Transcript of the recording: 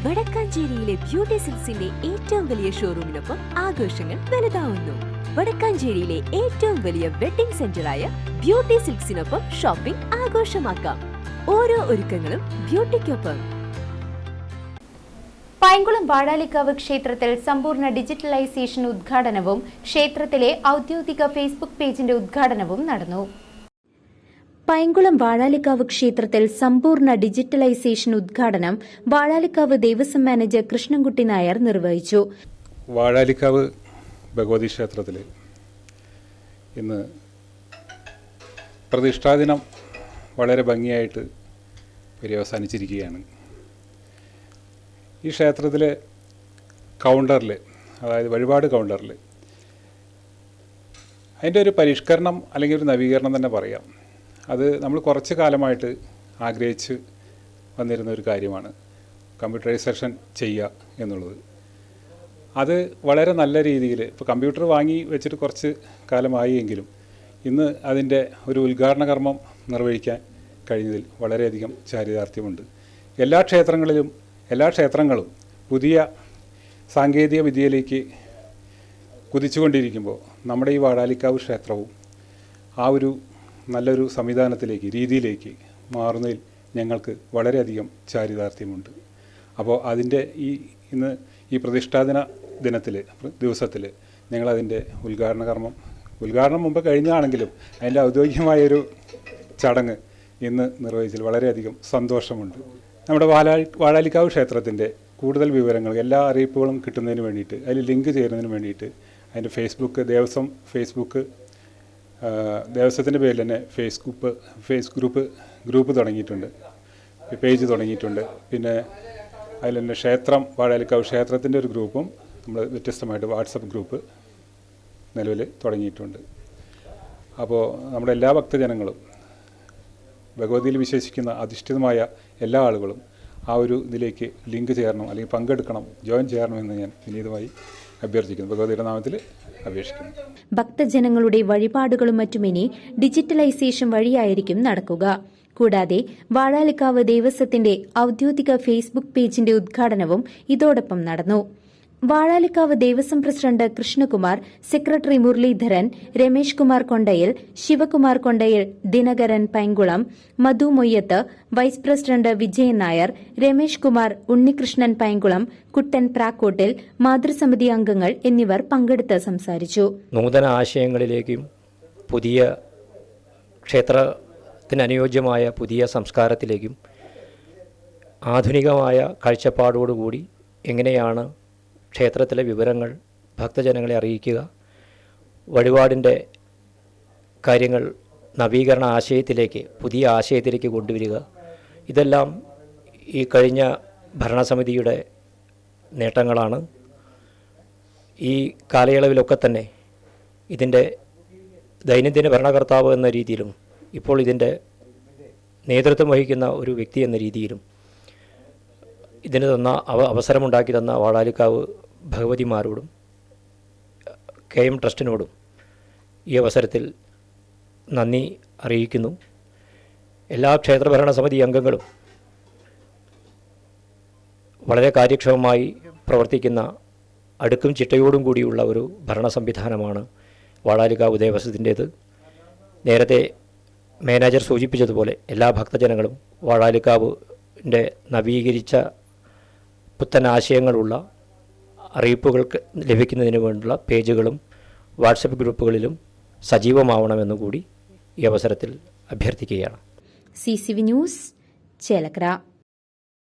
വടക്കാഞ്ചേരിയിലെ beauty സിൽക്സിന്റെ ഏറ്റവും വലിയ ഷോറൂമിനൊപ്പം ആഘോഷങ്ങൾ വലുതാവുന്നു. വടക്കാഞ്ചേരിയിലെ ഏറ്റവും വലിയ വെഡിംഗ് സെന്ററായ ബ്യൂട്ടി സിൽക്സിനൊപ്പം ഷോപ്പിംഗ് ആഘോഷമാക്കാം. ഓരോ ഒരുക്കങ്ങളും ബ്യൂട്ടിക്കൊപ്പം. പൈങ്കുളം വാഴാലിക്കാവ് ക്ഷേത്രത്തിൽ സമ്പൂർണ്ണ ഡിജിറ്റലൈസേഷൻ ഉദ്ഘാടനവും ക്ഷേത്രത്തിലെ ഔദ്യോഗിക ഫേസ്ബുക്ക് പേജിന്റെ ഉദ്ഘാടനവും നടന്നു. പൈങ്കുളം വാഴാലിക്കാവ് ക്ഷേത്രത്തിൽ സമ്പൂർണ്ണ ഡിജിറ്റലൈസേഷൻ ഉദ്ഘാടനം വാഴാലിക്കാവ് ദേവസ്വം മാനേജർ കൃഷ്ണൻകുട്ടി നായർ നിർവഹിച്ചു. വാഴാലിക്കാവ് ഭഗവതി ക്ഷേത്രത്തിൽ ഇന്ന് പ്രതിഷ്ഠാദിനം വളരെ ഭംഗിയായിട്ട് പര്യവസാനിച്ചിരിക്കുകയാണ്. ഈ ക്ഷേത്രത്തിലെ കൗണ്ടറിൽ, അതായത് വഴിപാട് കൗണ്ടറിൽ അതിൻ്റെ ഒരു പരിഷ്കരണം അല്ലെങ്കിൽ ഒരു നവീകരണം തന്നെ പറയാം. അത് നമ്മൾ കുറച്ച് കാലമായിട്ട് ആഗ്രഹിച്ച് വന്നിരുന്ന ഒരു കാര്യമാണ്, കമ്പ്യൂട്ടറൈസേഷൻ ചെയ്യുക എന്നുള്ളത്. അത് വളരെ നല്ല രീതിയിൽ ഇപ്പോൾ കമ്പ്യൂട്ടർ വാങ്ങി വെച്ചിട്ട് കുറച്ച് കാലമായി എങ്കിലും ഇന്ന് അതിൻ്റെ ഒരു ഉദ്ഘാടന കർമ്മം നിർവഹിക്കാൻ കഴിഞ്ഞതിൽ വളരെയധികം ചാരിതാർത്ഥ്യമുണ്ട്. എല്ലാ ക്ഷേത്രങ്ങളും പുതിയ സാങ്കേതിക വിദ്യയിലേക്ക് കുതിച്ചുകൊണ്ടിരിക്കുമ്പോൾ നമ്മുടെ ഈ വാഴാലിക്കാവ് ക്ഷേത്രവും ആ ഒരു നല്ലൊരു രീതിയിലേക്ക് മാറുന്നതിൽ ഞങ്ങൾക്ക് വളരെയധികം ചാരിതാർത്ഥ്യമുണ്ട്. അപ്പോൾ അതിൻ്റെ ഇന്ന് ഈ പ്രതിഷ്ഠാദിന ദിവസത്തിൽ ഞങ്ങളതിൻ്റെ ഉദ്ഘാടനം മുമ്പ് കഴിഞ്ഞാണെങ്കിലും അതിൻ്റെ ഔദ്യോഗികമായൊരു ചടങ്ങ് ഇന്ന് നിർവഹിച്ചതിൽ വളരെയധികം സന്തോഷമുണ്ട്. നമ്മുടെ വാഴാലിക്കാവ് ക്ഷേത്രത്തിൻ്റെ കൂടുതൽ വിവരങ്ങൾ, എല്ലാ അറിയിപ്പുകളും കിട്ടുന്നതിന് വേണ്ടിയിട്ട്, അതിൽ ലിങ്ക് ചേരുന്നതിന് വേണ്ടിയിട്ട് അതിൻ്റെ ദേവസ്വത്തിൻ്റെ പേരിൽ തന്നെ ഗ്രൂപ്പ് തുടങ്ങിയിട്ടുണ്ട്, പേജ് തുടങ്ങിയിട്ടുണ്ട്. പിന്നെ അതിൽ തന്നെ വാഴാലിക്കാവ് ക്ഷേത്രത്തിൻ്റെ ഒരു ഗ്രൂപ്പും നമ്മൾ വ്യത്യസ്തമായിട്ട് വാട്സപ്പ് ഗ്രൂപ്പ് നിലവിൽ തുടങ്ങിയിട്ടുണ്ട്. അപ്പോൾ നമ്മുടെ എല്ലാ ഭക്തജനങ്ങളും, ഭഗവതിയിൽ വിശ്വസിക്കുന്ന അധിഷ്ഠിതമായ എല്ലാ ആളുകളും ആ ഒരു ഇതിലേക്ക് ലിങ്ക് ചേരണം, അല്ലെങ്കിൽ പങ്കെടുക്കണം, ജോയിൻ ചെയ്യണമെന്ന് ഞാൻ വിനീതമായി അഭ്യർത്ഥിക്കുന്നു. ഭഗവതിയുടെ നാമത്തിൽ അപേക്ഷിക്കുന്നു. ഭക്തജനങ്ങളുടെ വഴിപാടുകളും മറ്റുമിനി ഡിജിറ്റലൈസേഷൻ വഴിയായിരിക്കും നടക്കുക. കൂടാതെ വാഴാലിക്കാവ് ദേവസ്വത്തിന്റെ ഔദ്യോഗിക ഫേസ്ബുക്ക് പേജിന്റെ ഉദ്ഘാടനവും ഇതോടൊപ്പം നടന്നു. വാഴാലിക്കാവ് ദേവസ്വം പ്രസിഡന്റ് കൃഷ്ണകുമാർ, സെക്രട്ടറി മുരളീധരൻ, രമേഷ് കുമാർ കൊണ്ടയിൽ, ശിവകുമാർ കൊണ്ടയിൽ, ദിനകരൻ പൈങ്കുളം, മധു മൊയ്യത്ത്, വൈസ് പ്രസിഡന്റ് വിജയൻ നായർ, രമേഷ് കുമാർ, ഉണ്ണികൃഷ്ണൻ പൈങ്കുളം, കുട്ടൻ പ്രാക്കോട്ടിൽ, മാതൃസമിതി അംഗങ്ങൾ എന്നിവർ പങ്കെടുത്ത് സംസാരിച്ചു. നൂതന ആശയങ്ങളിലേക്കും പുതിയ ക്ഷേത്രത്തിനനുയോജ്യമായ പുതിയ സംസ്കാരത്തിലേക്കും ആധുനികമായ കാഴ്ചപ്പാടോടുകൂടി എങ്ങനെയാണ് ക്ഷേത്രത്തിലെ വിവരങ്ങൾ ഭക്തജനങ്ങളെ അറിയിക്കുക, വഴിപാടിൻ്റെ കാര്യങ്ങൾ നവീകരണ പുതിയ ആശയത്തിലേക്ക് കൊണ്ടുവരിക, ഇതെല്ലാം ഈ കഴിഞ്ഞ ഭരണസമിതിയുടെ നേട്ടങ്ങളാണ്. ഈ കാലയളവിലൊക്കെ തന്നെ ഇതിൻ്റെ ദൈനംദിന ഭരണകർത്താവ് എന്ന രീതിയിലും ഇപ്പോൾ ഇതിൻ്റെ നേതൃത്വം വഹിക്കുന്ന ഒരു വ്യക്തി എന്ന രീതിയിലും ഇതിന് അവസരമുണ്ടാക്കി തന്ന വാഴാലിക്കാവ് ഭഗവതിമാരോടും KM ട്രസ്റ്റിനോടും ഈ അവസരത്തിൽ നന്ദി അറിയിക്കുന്നു. എല്ലാ ക്ഷേത്രഭരണസമിതി അംഗങ്ങളും വളരെ കാര്യക്ഷമമായി പ്രവർത്തിക്കുന്ന അടുക്കും ചിട്ടയോടും കൂടിയുള്ള ഒരു ഭരണ സംവിധാനമാണ് വാഴാലിക്കാവ് ദേവസ്വത്തിൻ്റേത്. നേരത്തെ മാനേജർ സൂചിപ്പിച്ചതുപോലെ എല്ലാ ഭക്തജനങ്ങളും വാഴാലിക്കാവിൻ്റെ നവീകരിച്ച പുത്തൻ ആശയങ്ങളുള്ള അറിയിപ്പുകൾക്ക് ലഭിക്കുന്നതിന് വേണ്ടിയുള്ള പേജുകളും വാട്സപ്പ് ഗ്രൂപ്പുകളിലും സജീവമാവണമെന്നുകൂടി ഈ അവസരത്തിൽ അഭ്യർത്ഥിക്കുകയാണ്. CCV news, Chelakkara.